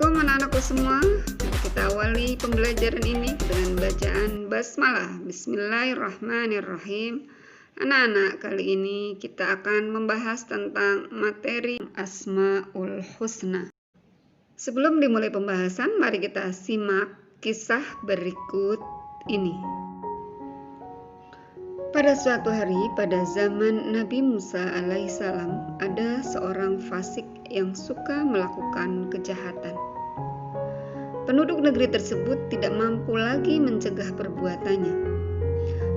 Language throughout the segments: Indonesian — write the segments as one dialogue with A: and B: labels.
A: Assalamualaikum anak-anakku semua. Kita awali pembelajaran ini dengan bacaan basmalah. Bismillahirrahmanirrahim. Anak-anak, kali ini kita akan membahas tentang materi Asmaul Husna. Sebelum dimulai pembahasan, mari kita simak kisah berikut ini. Pada suatu hari, pada zaman Nabi Musa alaihissalam, ada seorang fasik yang suka melakukan kejahatan. Penduduk negeri tersebut tidak mampu lagi mencegah perbuatannya.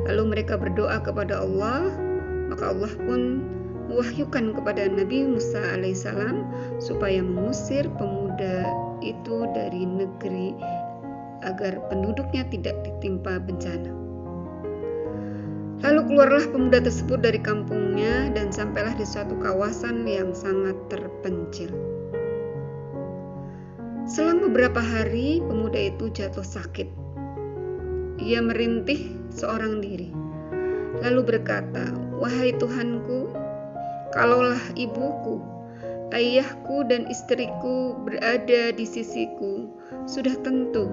A: Lalu mereka berdoa kepada Allah, maka Allah pun mewahyukan kepada Nabi Musa alaihissalam supaya mengusir pemuda itu dari negeri agar penduduknya tidak ditimpa bencana. Lalu keluarlah pemuda tersebut dari kampungnya dan sampailah di suatu kawasan yang sangat terpencil. Selang beberapa hari, pemuda itu jatuh sakit. Ia merintih seorang diri, lalu berkata, "Wahai Tuhanku, kalaulah ibuku, ayahku dan istriku berada di sisiku, sudah tentu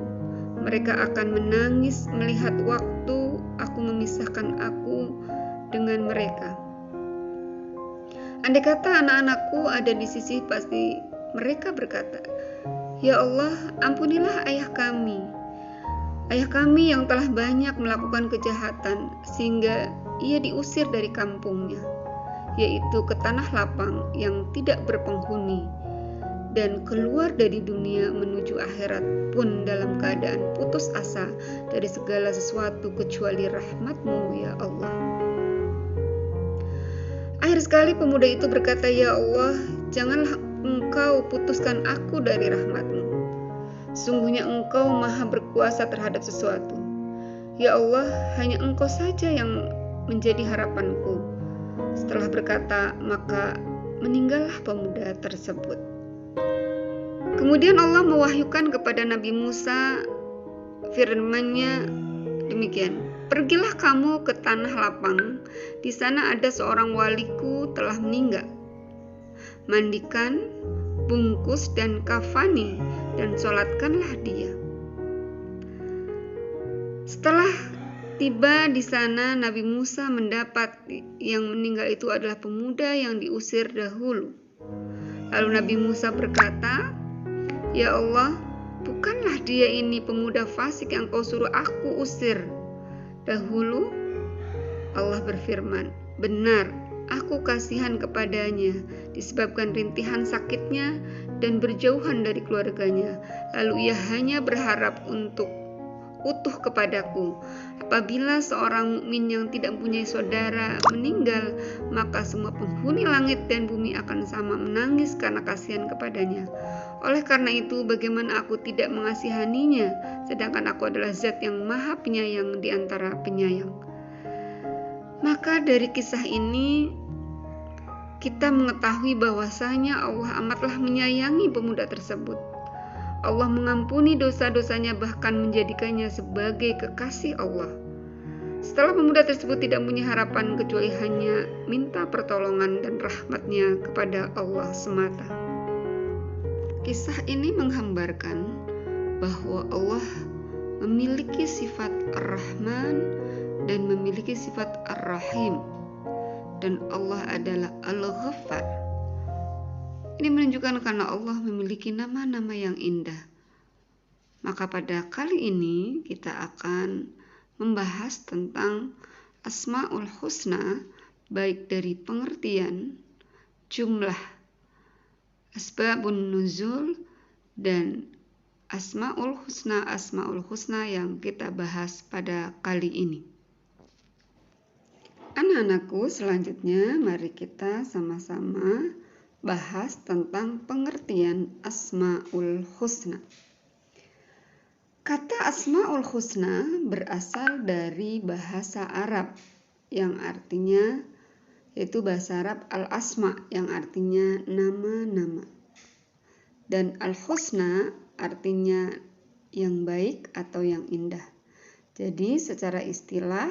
A: mereka akan menangis melihat waktu aku memisahkan aku dengan mereka. Andai kata anak-anakku ada di sisi, pasti mereka berkata, 'Ya Allah, ampunilah ayah kami yang telah banyak melakukan kejahatan sehingga ia diusir dari kampungnya, yaitu ke tanah lapang yang tidak berpenghuni, dan keluar dari dunia menuju akhirat pun dalam keadaan putus asa dari segala sesuatu kecuali rahmat-Mu, ya Allah.' Akhir sekali pemuda itu berkata, 'Ya Allah, janganlah Engkau putuskan aku dari rahmat-Mu. Sungguhnya Engkau maha berkuasa terhadap sesuatu. Ya Allah, hanya Engkau saja yang menjadi harapanku.' Setelah berkata, maka meninggallah pemuda tersebut. Kemudian Allah mewahyukan kepada Nabi Musa, firman-Nya demikian, 'Pergilah kamu ke tanah lapang, di sana ada seorang waliku telah meninggal. Mandikan, bungkus dan kafani, dan sholatkanlah dia.' Setelah tiba di sana, Nabi Musa mendapat yang meninggal itu adalah pemuda yang diusir dahulu. Lalu Nabi Musa berkata, 'Ya Allah, bukanlah dia ini pemuda fasik yang Kau suruh aku usir dahulu?' Allah berfirman, 'Benar, aku kasihan kepadanya disebabkan rintihan sakitnya dan berjauhan dari keluarganya. Lalu ia hanya berharap untuk utuh kepadaku. Apabila seorang mukmin yang tidak mempunyai saudara meninggal, maka semua penghuni langit dan bumi akan sama menangis karena kasihan kepadanya. Oleh karena itu, bagaimana aku tidak mengasihaninya, sedangkan aku adalah zat yang maha penyayang di antara penyayang.' Maka dari kisah ini kita mengetahui bahwasanya Allah amatlah menyayangi pemuda tersebut. Allah mengampuni dosa-dosanya, bahkan menjadikannya sebagai kekasih Allah. Setelah pemuda tersebut tidak punya harapan kecuali hanya minta pertolongan dan rahmat-Nya kepada Allah semata. Kisah ini menggambarkan bahwa Allah memiliki sifat Ar-Rahman dan memiliki sifat Ar-Rahim, dan Allah adalah Al-Ghaffar. Ini menunjukkan karena Allah memiliki nama-nama yang indah. Maka pada kali ini kita akan membahas tentang Asmaul Husna, baik dari pengertian, jumlah, asbabun nuzul, dan Asmaul Husna yang kita bahas pada kali ini. Anak-anakku, selanjutnya mari kita sama-sama bahas tentang pengertian Asmaul Husna. Kata Asmaul Husna berasal dari bahasa Arab yang artinya, yaitu bahasa Arab Al-Asma yang artinya nama-nama, dan Al-Husna artinya yang baik atau yang indah. Jadi secara istilah,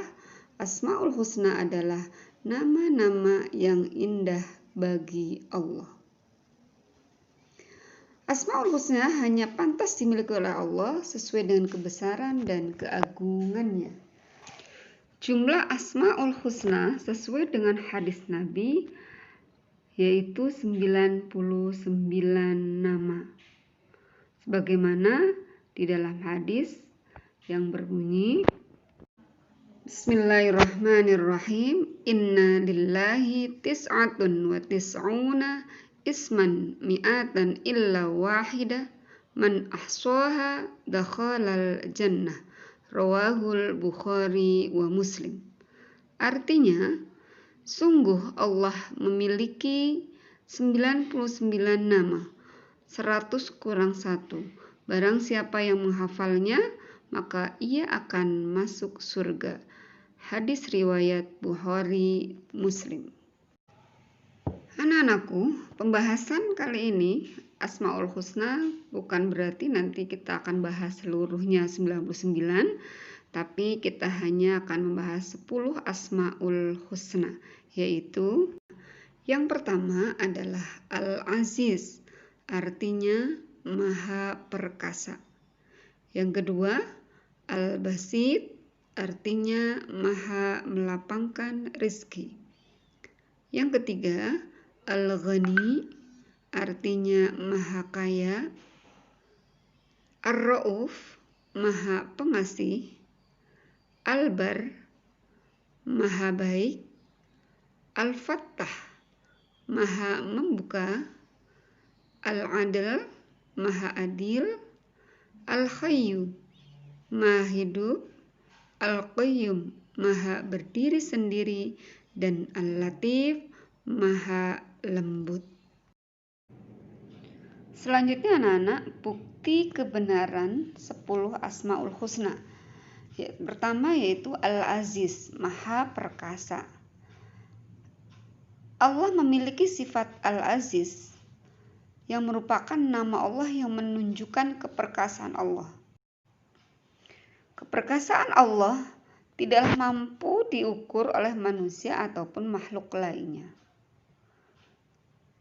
A: Asmaul Husna adalah nama-nama yang indah bagi Allah. Asmaul Husna hanya pantas dimiliki oleh Allah sesuai dengan kebesaran dan keagungannya. Jumlah Asmaul Husna sesuai dengan hadis Nabi yaitu 99 nama. Sebagaimana di dalam hadis yang berbunyi, Bismillahirrahmanirrahim. Inna lillahi tis'atun wa tis'una isman mi'atan illa wahidah man ahsaha dakhalal jannah. Rawahul Bukhari wa Muslim. Artinya, sungguh Allah memiliki 99 nama, 100 kurang 1. Barang siapa yang menghafalnya, maka ia akan masuk surga. Hadis riwayat Bukhari Muslim. Anak-anakku, pembahasan kali ini Asmaul Husna bukan berarti nanti kita akan bahas seluruhnya 99, tapi kita hanya akan membahas 10 Asmaul Husna, yaitu yang pertama adalah Al-Aziz, artinya Maha Perkasa. Yang kedua, Al-Basit, artinya Maha melapangkan rizki. Yang ketiga, Al-Ghani, artinya Maha Kaya. Ar-Ra'uf, Maha Pengasih. Al-Bar, Maha Baik. Al-Fattah, Maha Membuka. Al-Adil, Maha Adil. Al-Hayyu, Maha Hidup. Al-Qayyum, Maha Berdiri Sendiri. Dan Al-Latif, Maha Lembut. Selanjutnya anak-anak, bukti kebenaran 10 Asmaul Husna. Pertama yaitu Al-Aziz, Maha Perkasa. Allah memiliki sifat Al-Aziz yang merupakan nama Allah yang menunjukkan keperkasaan Allah. Keperkasaan Allah tidaklah mampu diukur oleh manusia ataupun makhluk lainnya.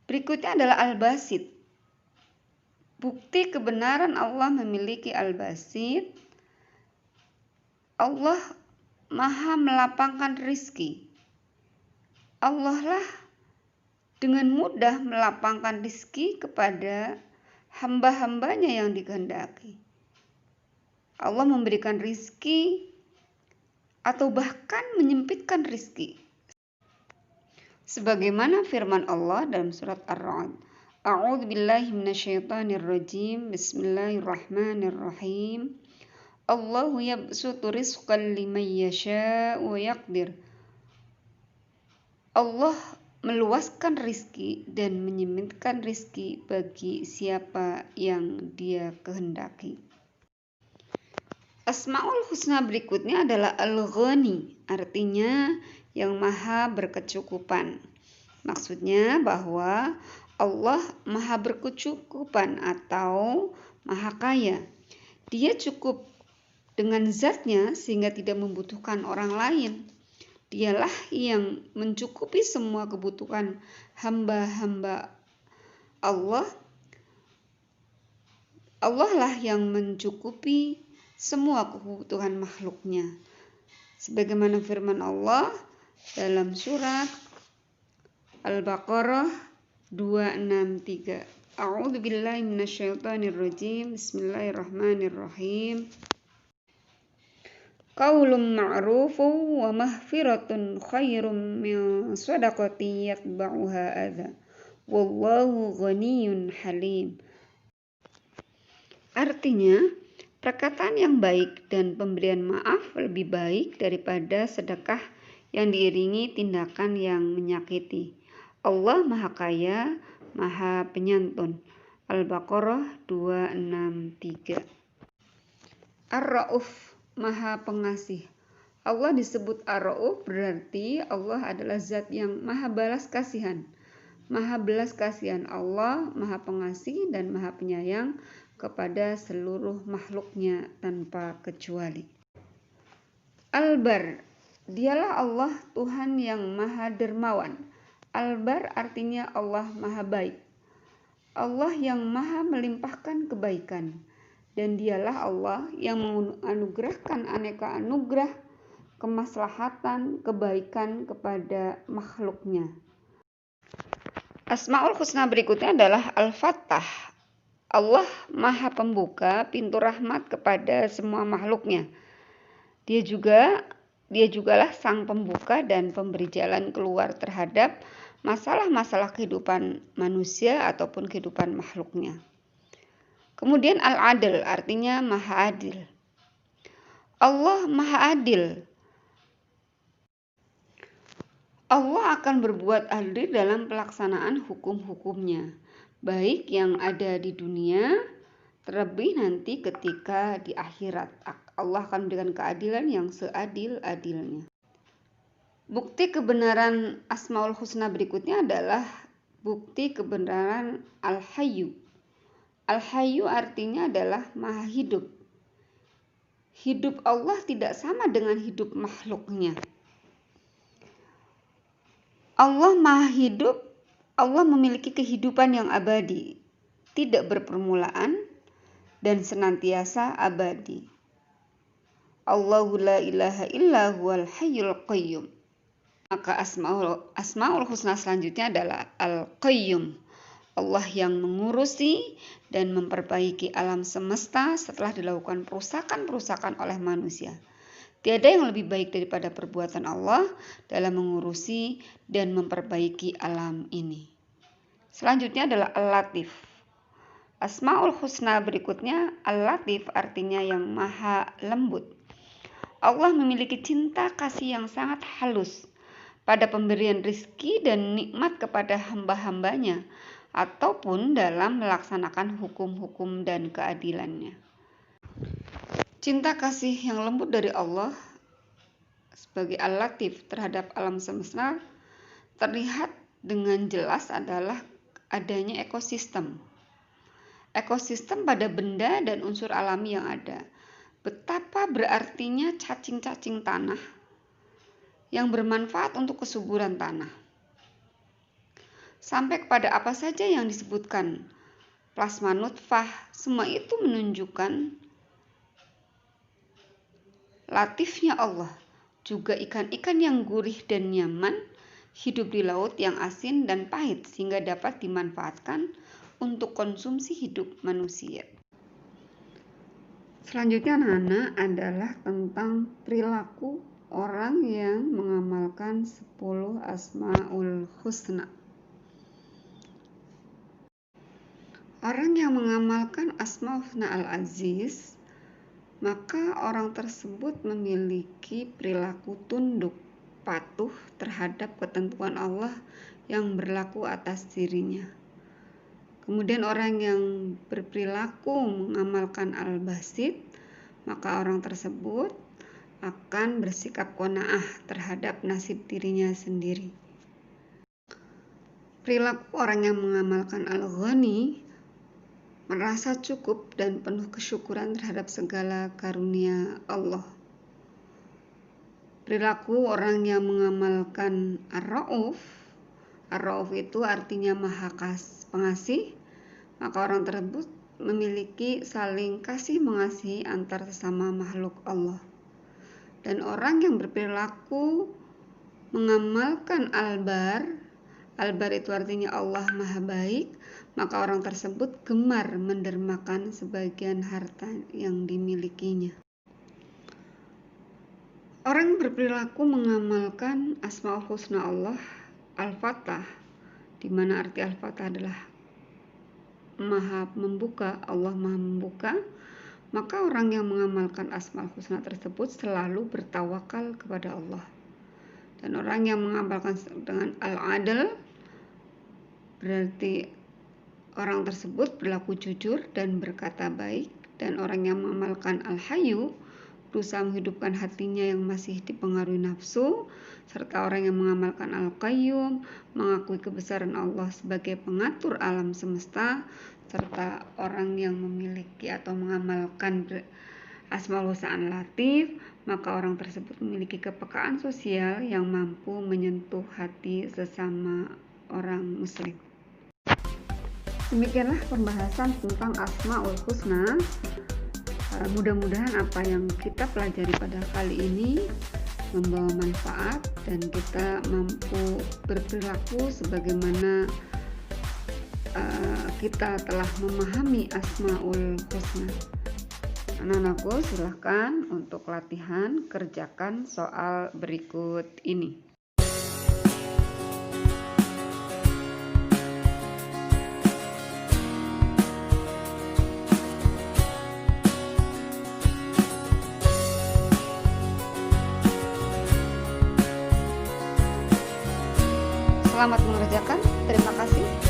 A: Berikutnya adalah Al-Basit. Bukti kebenaran Allah memiliki Al-Basit. Allah Maha melapangkan rizki. Allah lah dengan mudah melapangkan rizki kepada hamba-hambanya yang dikehendaki. Allah memberikan rizki atau bahkan menyempitkan rizki. Sebagaimana firman Allah dalam surat Ar-Ra'd. A'udzu billahi minasyaitonir rajim. Bismillahirrahmanirrahim. Allahu yabsutu rizqan liman yasha' wa yaqdir. Allah meluaskan rizki dan menyempitkan rizki bagi siapa yang Dia kehendaki. Asmaul Husna berikutnya adalah Al-Ghani, artinya yang maha berkecukupan. Maksudnya bahwa Allah maha berkecukupan atau maha kaya. Dia cukup dengan zatnya sehingga tidak membutuhkan orang lain. Dialah yang mencukupi semua kebutuhan hamba-hamba Allah. Allah lah yang mencukupi semua kebutuhan makhluknya. Sebagaimana firman Allah dalam surat Al-Baqarah 263. A'udzu billahi minasyaitonir rajim. Bismillahirrahmanirrahim. Qaulun ma'rufun wa mahfiratun khairum min shadaqatin yatba'uha adza. Wallahu ghaniyyun halim. Artinya, perkataan yang baik dan pemberian maaf lebih baik daripada sedekah yang diiringi tindakan yang menyakiti. Allah Maha Kaya, Maha Penyantun. Al-Baqarah 263. Ar-Ra'uf, Maha Pengasih. Allah disebut Ar-Ra'uf berarti Allah adalah zat yang maha balas kasihan. Maha belas kasihan Allah, Maha Pengasih dan Maha Penyayang kepada seluruh makhluknya tanpa kecuali. Al-Bar, dialah Allah Tuhan yang maha dermawan. Al-Bar artinya Allah maha baik. Allah yang maha melimpahkan kebaikan, dan dialah Allah yang menganugerahkan aneka anugerah, kemaslahatan, kebaikan kepada makhluknya. Asmaul Husna berikutnya adalah Al-Fattah. Allah maha pembuka pintu rahmat kepada semua makhluknya. Dia jugalah sang pembuka dan pemberi jalan keluar terhadap masalah-masalah kehidupan manusia ataupun kehidupan makhluknya. Kemudian Al-Adil artinya maha adil. Allah maha adil. Allah akan berbuat adil dalam pelaksanaan hukum-hukumnya, baik yang ada di dunia, terlebih nanti ketika di akhirat. Allah akan memberikan keadilan yang seadil-adilnya. Bukti kebenaran Asmaul Husna berikutnya adalah bukti kebenaran Al-Hayyu. Al-Hayyu artinya adalah maha hidup. Hidup Allah tidak sama dengan hidup makhluknya. Allah maha hidup, Allah memiliki kehidupan yang abadi, tidak berpermulaan, dan senantiasa abadi. Allahu la ilaha illa huwal hayyul qayyum. Maka Asmaul Husna selanjutnya adalah Al-Qayyum. Allah yang mengurusi dan memperbaiki alam semesta setelah dilakukan perusakan oleh manusia. Tiada yang lebih baik daripada perbuatan Allah dalam mengurusi dan memperbaiki alam ini. Selanjutnya adalah Al-Latif. Asmaul Husna berikutnya Al-Latif artinya yang maha lembut. Allah memiliki cinta kasih yang sangat halus pada pemberian rizki dan nikmat kepada hamba-hambanya ataupun dalam melaksanakan hukum-hukum dan keadilannya. Cinta kasih yang lembut dari Allah sebagai Al-Latif terhadap alam semesta terlihat dengan jelas adalah adanya ekosistem. Ekosistem pada benda dan unsur alami yang ada. Betapa berartinya cacing-cacing tanah yang bermanfaat untuk kesuburan tanah. Sampai kepada apa saja yang disebutkan plasma nutfah, semua itu menunjukkan latifnya Allah. Juga ikan-ikan yang gurih dan nyaman hidup di laut yang asin dan pahit sehingga dapat dimanfaatkan untuk konsumsi hidup manusia. Selanjutnya anak-anak adalah tentang perilaku orang yang mengamalkan 10 Asmaul Husna. Orang yang mengamalkan Asmaul Husna Al-Aziz, maka orang tersebut memiliki perilaku tunduk, patuh terhadap ketentuan Allah yang berlaku atas dirinya. Kemudian orang yang berperilaku mengamalkan Al-Basit, maka orang tersebut akan bersikap qanaah terhadap nasib dirinya sendiri. Perilaku orang yang mengamalkan Al-Ghani merasa cukup dan penuh kesyukuran terhadap segala karunia Allah. Perilaku orang yang mengamalkan Ar-Ra'uf, Ar-Ra'uf itu artinya maha pengasih, maka orang tersebut memiliki saling kasih mengasihi antar sesama makhluk Allah. Dan orang yang berperilaku mengamalkan Al-Bar, Al-Bar itu artinya Allah maha baik, maka orang tersebut gemar mendermakan sebagian harta yang dimilikinya. Orang yang berperilaku mengamalkan Asmaul Husna Allah, Al-Fattah, di mana arti Al-Fattah adalah maha membuka, Allah maha membuka, maka orang yang mengamalkan Asmaul Husna tersebut selalu bertawakal kepada Allah. Dan orang yang mengamalkan dengan Al-Adl berarti orang tersebut berlaku jujur dan berkata baik. Dan orang yang mengamalkan Al-Hayyu berusaha menghidupkan hatinya yang masih dipengaruhi nafsu, serta orang yang mengamalkan Al-Qayyum mengakui kebesaran Allah sebagai pengatur alam semesta, serta orang yang memiliki atau mengamalkan Asmaul Husna Al-Latif, maka orang tersebut memiliki kepekaan sosial yang mampu menyentuh hati sesama orang muslim. Demikianlah pembahasan tentang Asmaul Husna. Mudah-mudahan apa yang kita pelajari pada kali ini membawa manfaat dan kita mampu berperilaku sebagaimana kita telah memahami Asmaul Husna. Anak-anakku, silahkan untuk latihan kerjakan soal berikut ini. Selamat mengerjakan. Terima kasih.